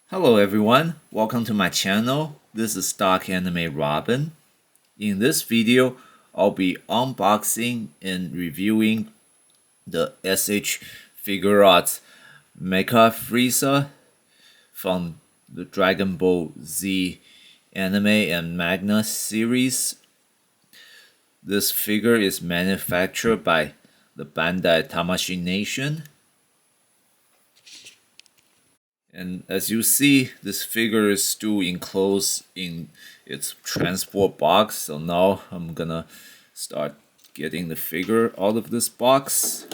Hello everyone, welcome to my channel. This is Stock Anime Robin. In this video, I'll be unboxing and reviewing the S.H. Figuarts Mecha Frieza from the Dragon Ball Z anime and manga series. This figure is manufactured by the Bandai Tamashii Nation. And as you see, this figure is still enclosed in its transport box. So now I'm gonna start getting the figure out of this box.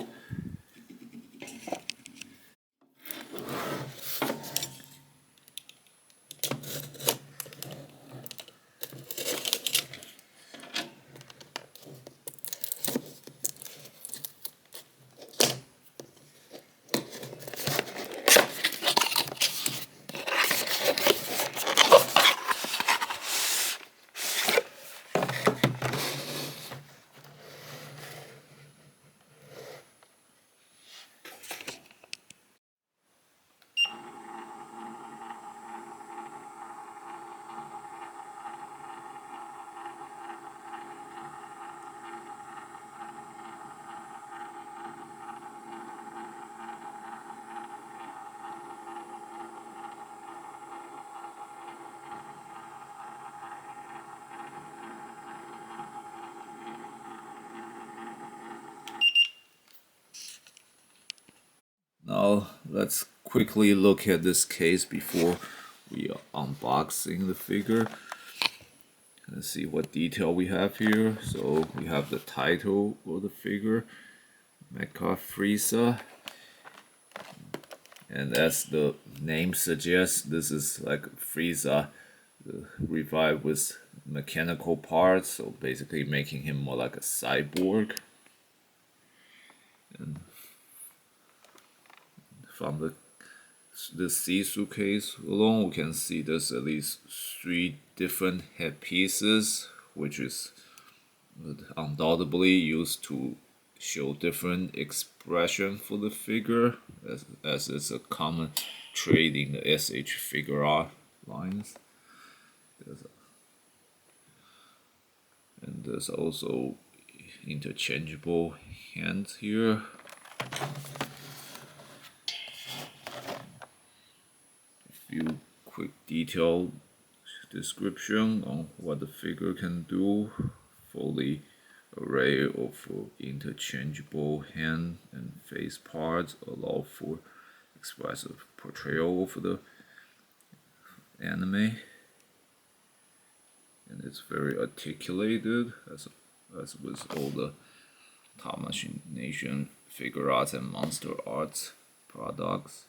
Now let's quickly look at this case before we are unboxing the figure. Let's see what detail we have here. So we have the title of the figure, Mecha Frieza. And as the name suggests, this is like Frieza revived with mechanical parts, so basically making him more like a cyborg. And from the see-through case alone, we can see there's at least 3 different head pieces, which is undoubtedly used to show different expression for the figure, as it's a common trait in the S.H. figure art lines. And there's also interchangeable hands here. Few quick detailed description on what the figure can do. Fully array of interchangeable hand and face parts allow for expressive portrayal of the anime, and it's very articulated as with all the Tamashii Nation figure arts and monster arts products.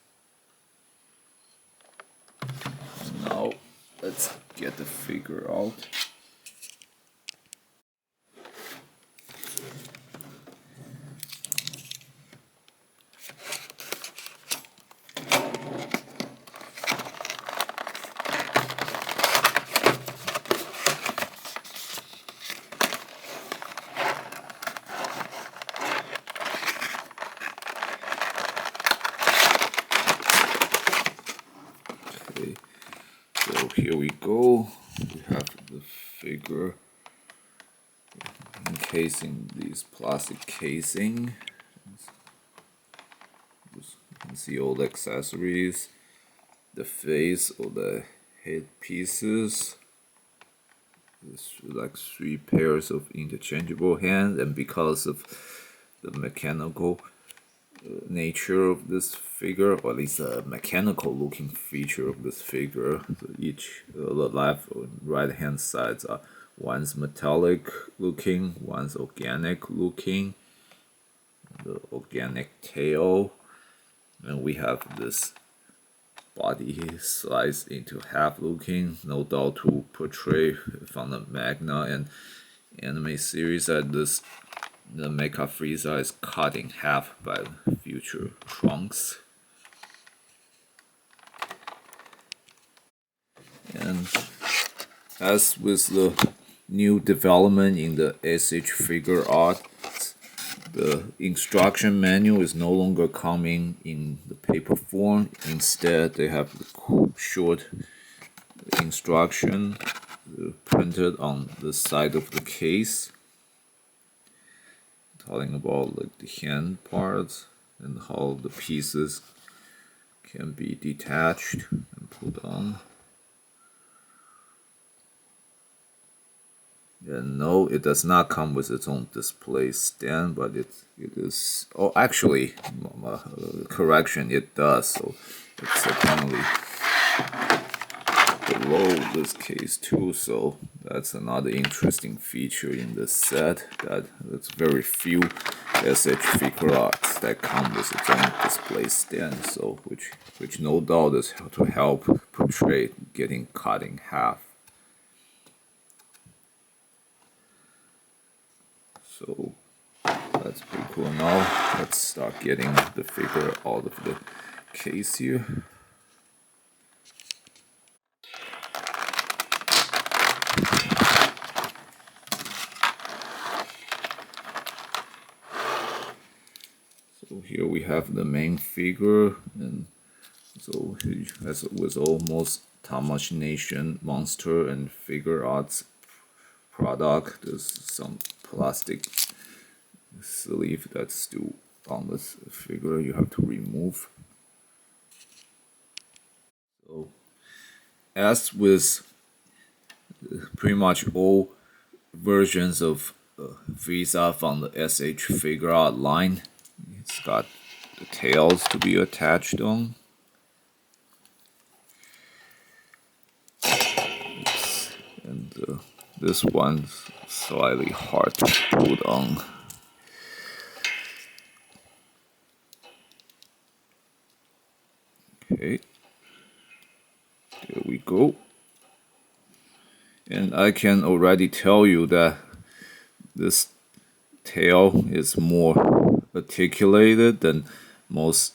Now let's get the figure out. Okay. So here we go. We have the figure encasing these plastic casing. You can see all the accessories, the face, all the head pieces. There's like 3 pairs of interchangeable hands, and because of the mechanical nature of this figure, or at least a mechanical looking feature of this figure, so each the left and right hand sides are one's metallic looking, one's organic looking, the organic tail, and we have this body sliced into half looking, no doubt to portray from the manga and anime series that the Mecha Frieza is cut in half by future Trunks. And as with the new development in the S.H. figure art, the instruction manual is no longer coming in the paper form. Instead, they have the short instruction printed on the side of the case, talking about like the hand parts and how the pieces can be detached and put on. And no, it does not come with its own display stand, but it is. Oh, actually, correction, it does. So it's apparently below this case too. So that's another interesting feature in this set, that it's very few S.H. Figuarts that come with its own display stand. So which no doubt is to help portray getting cut in half. So that's pretty cool. Now let's start getting the figure out of the case here. So here we have the main figure, and so as with almost Tamash Nation monster and Figuarts product, there's some plastic sleeve that's still on this figure you have to remove. So as with pretty much all versions of Frieza from the S.H. Figuart line, it's got the tails to be attached on. And this one's slightly hard to put on. Okay, there we go. And I can already tell you that this tail is more articulated than most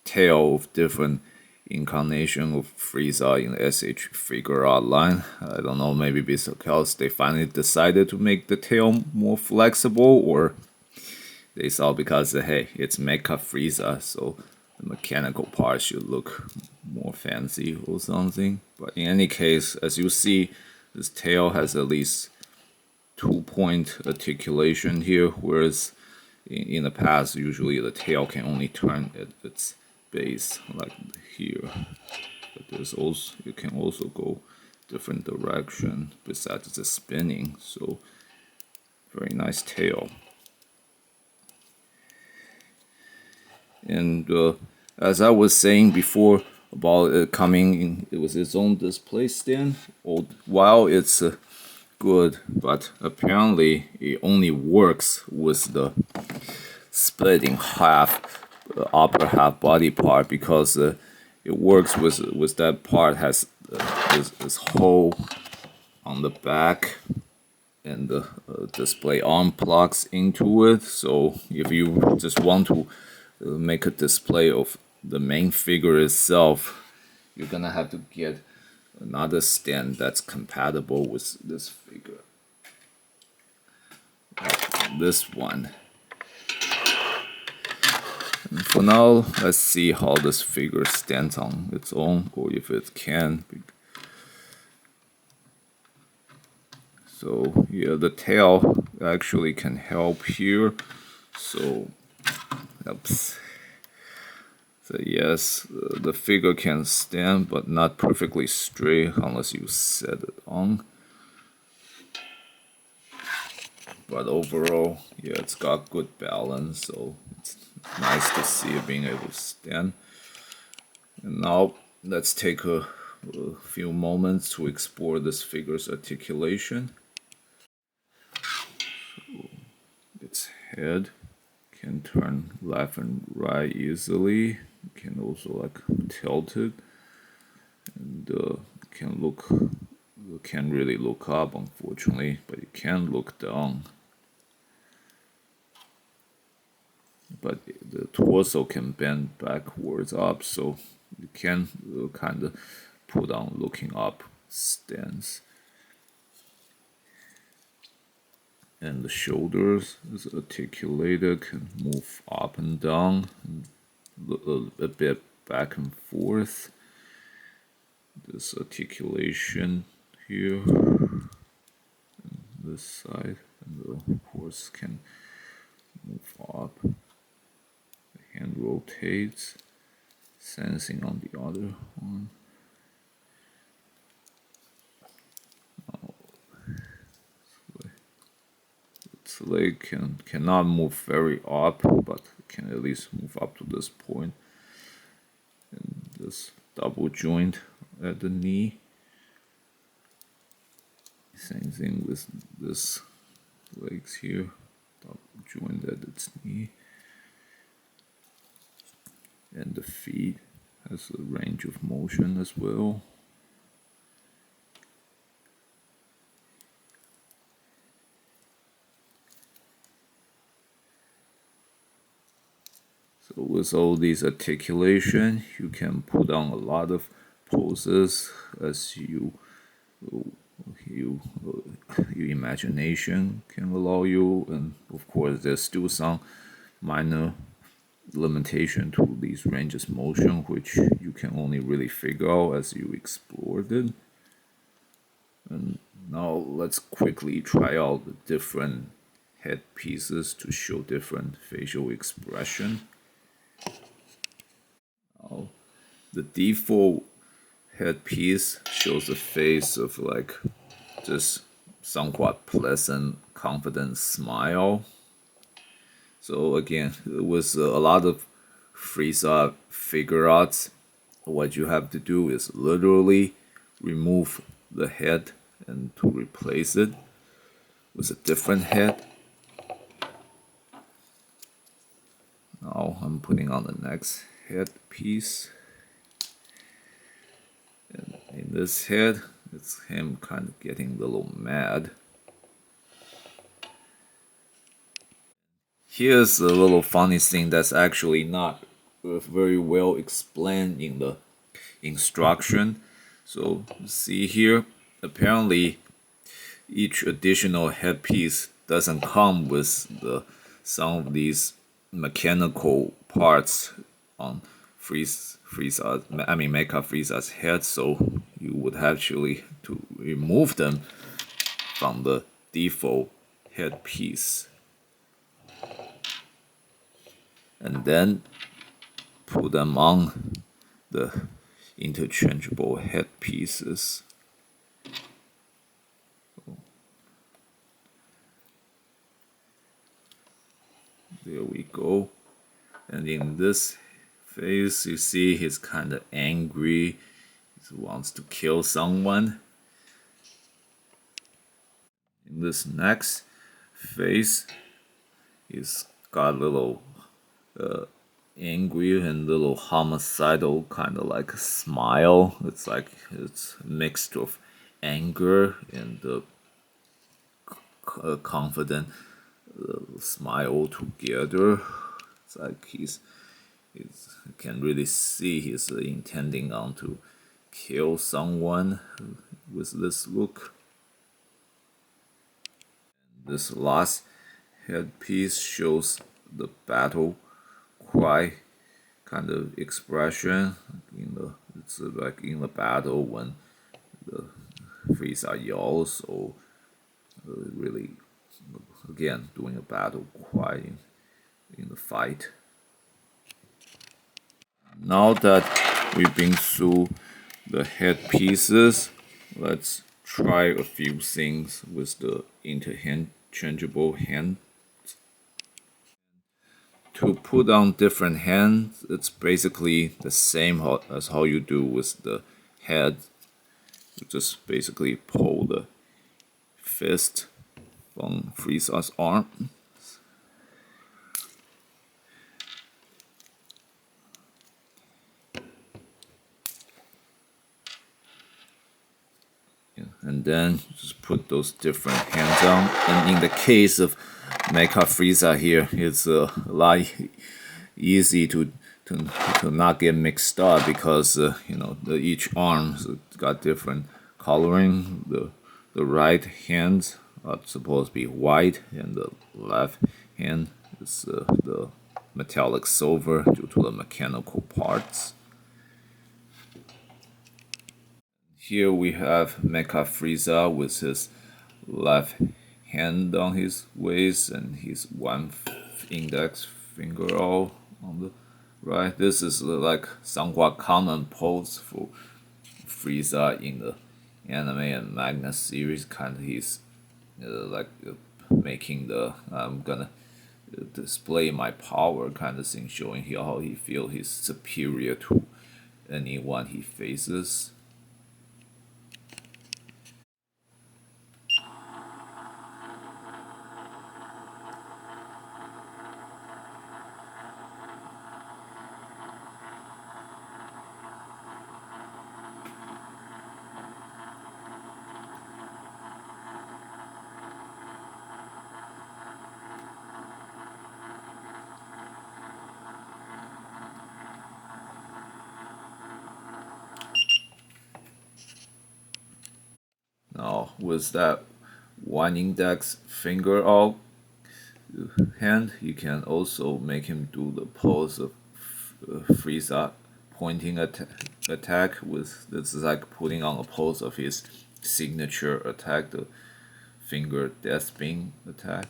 tail of different incarnation of Frieza in the S.H. Figuart line. I don't know, maybe because they finally decided to make the tail more flexible, or they saw because hey, it's Mecha Frieza, so the mechanical parts should look more fancy or something. But in any case, as you see, this tail has at least 2-point articulation here, whereas in the past, usually the tail can only turn at its base, like here. But there's also, it can also go different direction besides the spinning. So very nice tail. And as I was saying before about it coming in with its own display stand, while it's good, but apparently it only works with the split in half upper half body part, because it works with that part has this hole on the back, and the display arm plugs into it. So if you just want to make a display of the main figure itself, you're gonna have to get another stand that's compatible with this figure, like this one. And for now, let's see how this figure stands on its own, or if it can. So yeah, the tail actually can help here. So oops. So yes, the figure can stand, but not perfectly straight unless you set it on. But overall, yeah, it's got good balance, so it's nice to see it being able to stand. And now let's take a few moments to explore this figure's articulation. So its head can turn left and right easily. It can also like tilt it, and can't really look up, unfortunately, but it can look down. But the torso can bend backwards up, so you can kind of put on looking up stance. and the shoulders is articulated, can move up and down, a bit back and forth. This articulation here, and this side, and the horse can move up. The hand rotates, sensing on the other one. Its leg cannot move very up, but can at least move up to this point. And this double joint at the knee. Same thing with this legs here, double joint at its knee. And the feet has a range of motion as well. So with all these articulation, you can put on a lot of poses as your imagination can allow you, and of course there's still some minor limitation to these ranges motion, which you can only really figure out as you explore it. And now let's quickly try out the different head pieces to show different facial expression. Now, the default headpiece shows a face of like just somewhat pleasant, confident smile. So again, with a lot of Frieza Figuarts, what you have to do is literally remove the head and to replace it with a different head. Now I'm putting on the next head piece. And in this head, it's him kind of getting a little mad. Here's a little funny thing that's actually not very well explained in the instruction. So see here, apparently each additional headpiece doesn't come with some of these mechanical parts on Mecha Frieza's head, so you would actually to remove them from the default headpiece. And then put them on the interchangeable headpieces. There we go. And in this face, you see he's kind of angry. He wants to kill someone. In this next face, he's got a little angry and little homicidal, kind of like a smile. It's like it's mixed of anger and confident smile together. It's like he's you can really see he's intending on to kill someone with this look. And this last headpiece shows the battle cry kind of expression. It's like in the battle when the Frieza yells, or really again doing a battle cry in the fight. Now that we've been through the headpieces, let's try a few things with the interchangeable hands. To put on different hands, it's basically the same as how you do with the head. You just basically pull the fist from Frieza's arm. And then just put those different hands on. And in the case of Mecha Frieza here, it's a lot easy to not get mixed up, because each arm's got different coloring. The right hand are supposed to be white, and the left hand is the metallic silver due to the mechanical parts. Here we have Mecha Frieza with his left hand on his waist and his one index finger all on the right. This is like somewhat common pose for Frieza in the anime and manga series. Kind of he's making the I'm gonna display my power kind of thing, showing here how he feel he's superior to anyone he faces. Now with that one index finger out hand, you can also make him do the pose of Frieza pointing attack with this is like putting on a pose of his signature attack, the finger death beam attack.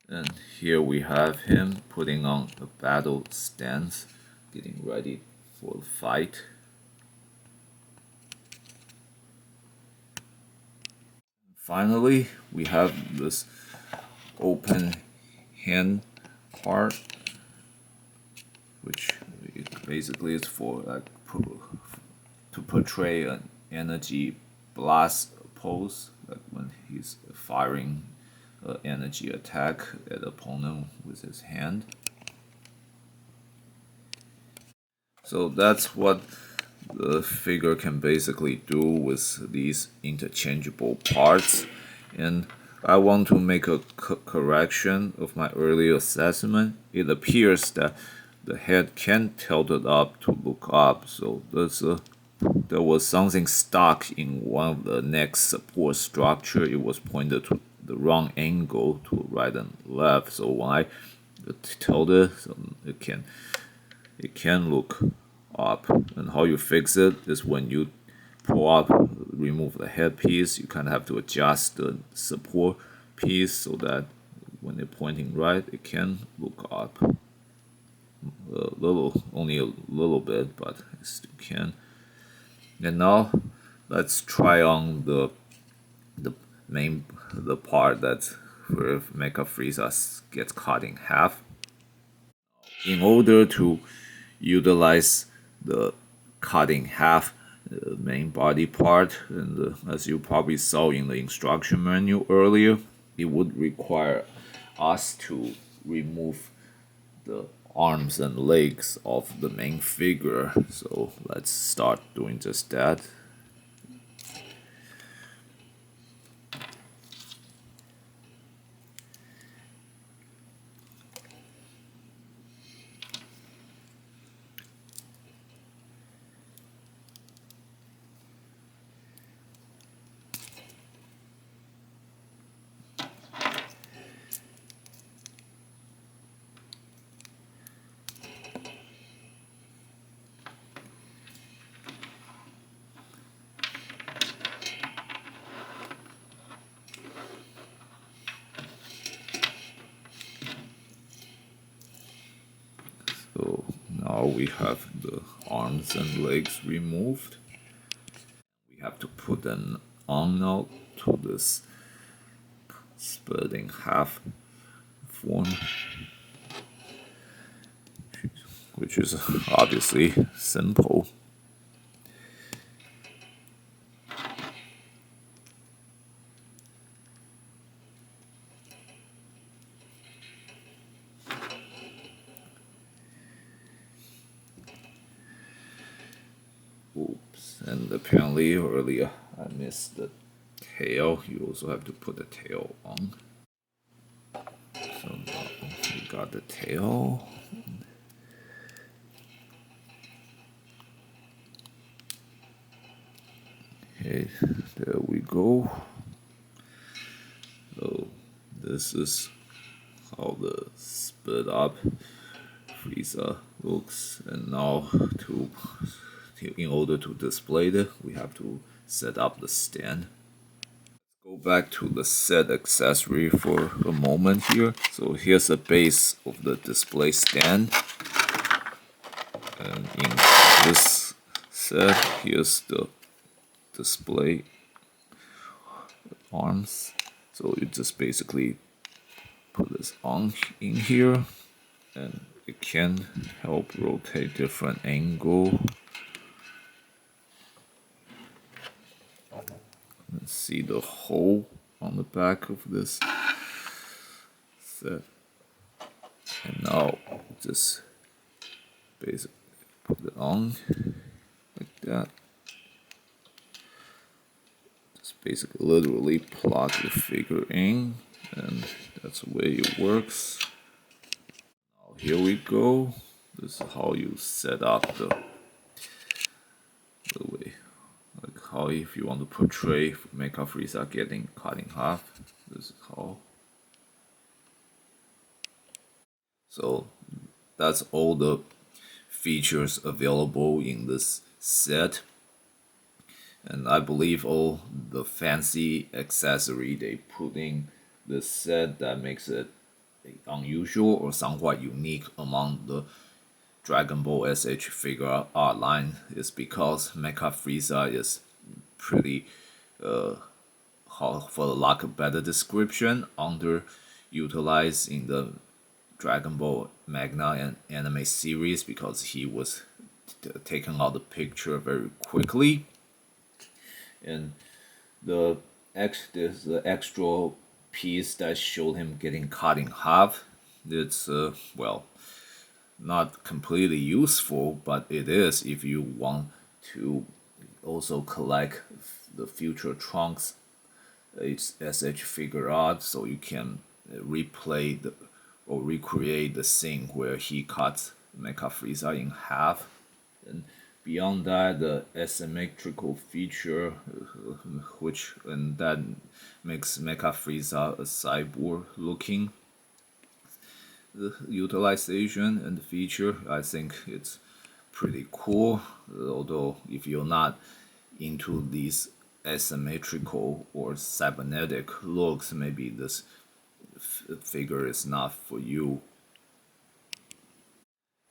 And here we have him putting on a battle stance, getting ready for the fight. Finally, we have this open hand part, which basically is for like to portray an energy blast pose, like when he's firing an energy attack at opponent with his hand. So that's what the figure can basically do with these interchangeable parts. And I want to make a correction of my earlier assessment. It appears that the head can tilt it up to look up, so there was something stuck in one of the neck support structure. It was pointed to the wrong angle to right and left, so when I tilt it, so it can look up. And how you fix it is when you pull up, remove the headpiece, you kind of have to adjust the support piece so that when they're pointing right, it can look up only a little bit, but it still can. And now let's try on the part that where Mecha Frieza gets cut in half. In order to utilize the cut in half main body part, and as you probably saw in the instruction manual earlier, it would require us to remove the arms and legs of the main figure. So let's start doing just that. So now we have the arms and legs removed. We have to put an on now to this split in half form, which is obviously simple. Oops, and apparently earlier I missed the tail. You also have to put the tail on. So now we got the tail. Okay, there we go. So this is how the split up Frieza looks, and now in order to display it, we have to set up the stand. Go back to the set accessory for a moment here. So here's the base of the display stand, and in this set, here's the display arms. So you just basically put this on in here, and it can help rotate different angle. Let's see the hole on the back of this set. And now just basically put it on like that. Just basically literally plug the figure in, and that's the way it works. Now here we go. This is how you set up the way, like how if you want to portray Mecha Frieza getting cut in half. This is how. So that's all the features available in this set, and I believe all the fancy accessory they put in this set that makes it unusual or somewhat unique among the Dragon Ball S.H. figure art line is because Mecha Frieza is pretty, for the lack of better description, underutilized in the Dragon Ball manga and anime series because he was taken out of the picture very quickly, and there's the extra piece that showed him getting cut in half. It's well, not completely useful, but it is if you want to also collect the future Trunks S.H. figure art, so you can replay or recreate the scene where he cuts Mecha Frieza in half. And beyond that, the asymmetrical feature, that makes Mecha Frieza a cyborg looking utilization and feature, I think it's pretty cool. Although if you're not into these asymmetrical or cybernetic looks, maybe this figure is not for you.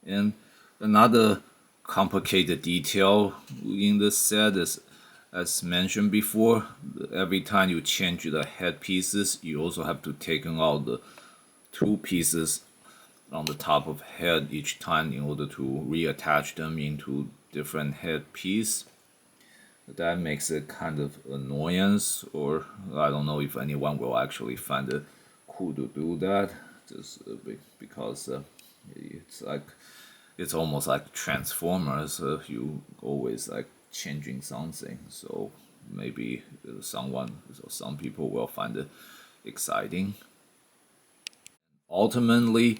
And another complicated detail in this set is, as mentioned before, every time you change the head pieces, you also have to take out the two pieces on the top of head each time in order to reattach them into different head piece. That makes it kind of annoyance, or I don't know if anyone will actually find it cool to do that, just because it's almost like Transformers. You always like changing something, so maybe some people will find it exciting. Ultimately,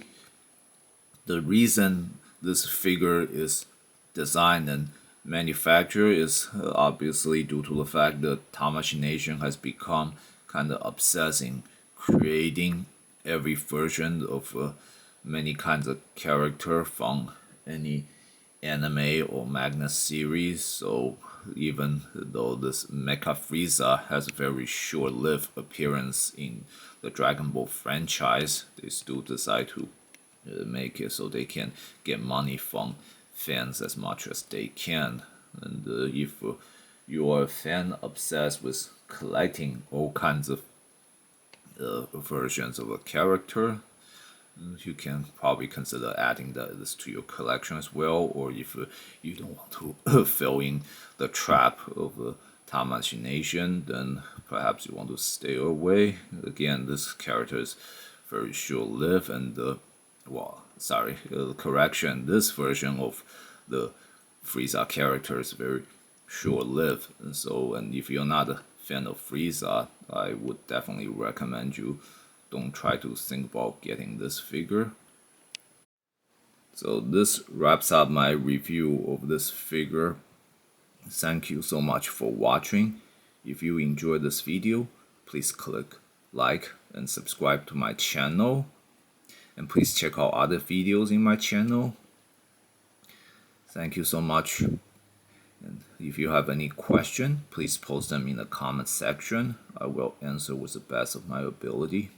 the reason this figure is designed and manufactured is obviously due to the fact that Tamashii Nation has become kind of obsessed in creating every version of many kinds of character from any anime or manga series. So even though this Mecha Frieza has a very short-lived appearance in the Dragon Ball franchise, they still decide to make it so they can get money from fans as much as they can. And if you are a fan obsessed with collecting all kinds of versions of a character, you can probably consider adding this to your collection as well. Or if you don't want to fall in the trap of Tamashii Nation, then perhaps you want to stay away. Again, this character is very short-lived, and correction, this version of the Frieza character is very short-lived. And if you're not a fan of Frieza, I would definitely recommend you don't try to think about getting this figure. So this wraps up my review of this figure. Thank you so much for watching. If you enjoyed this video, please click like and subscribe to my channel. And please check out other videos in my channel. Thank you so much. And if you have any question, please post them in the comment section. I will answer with the best of my ability.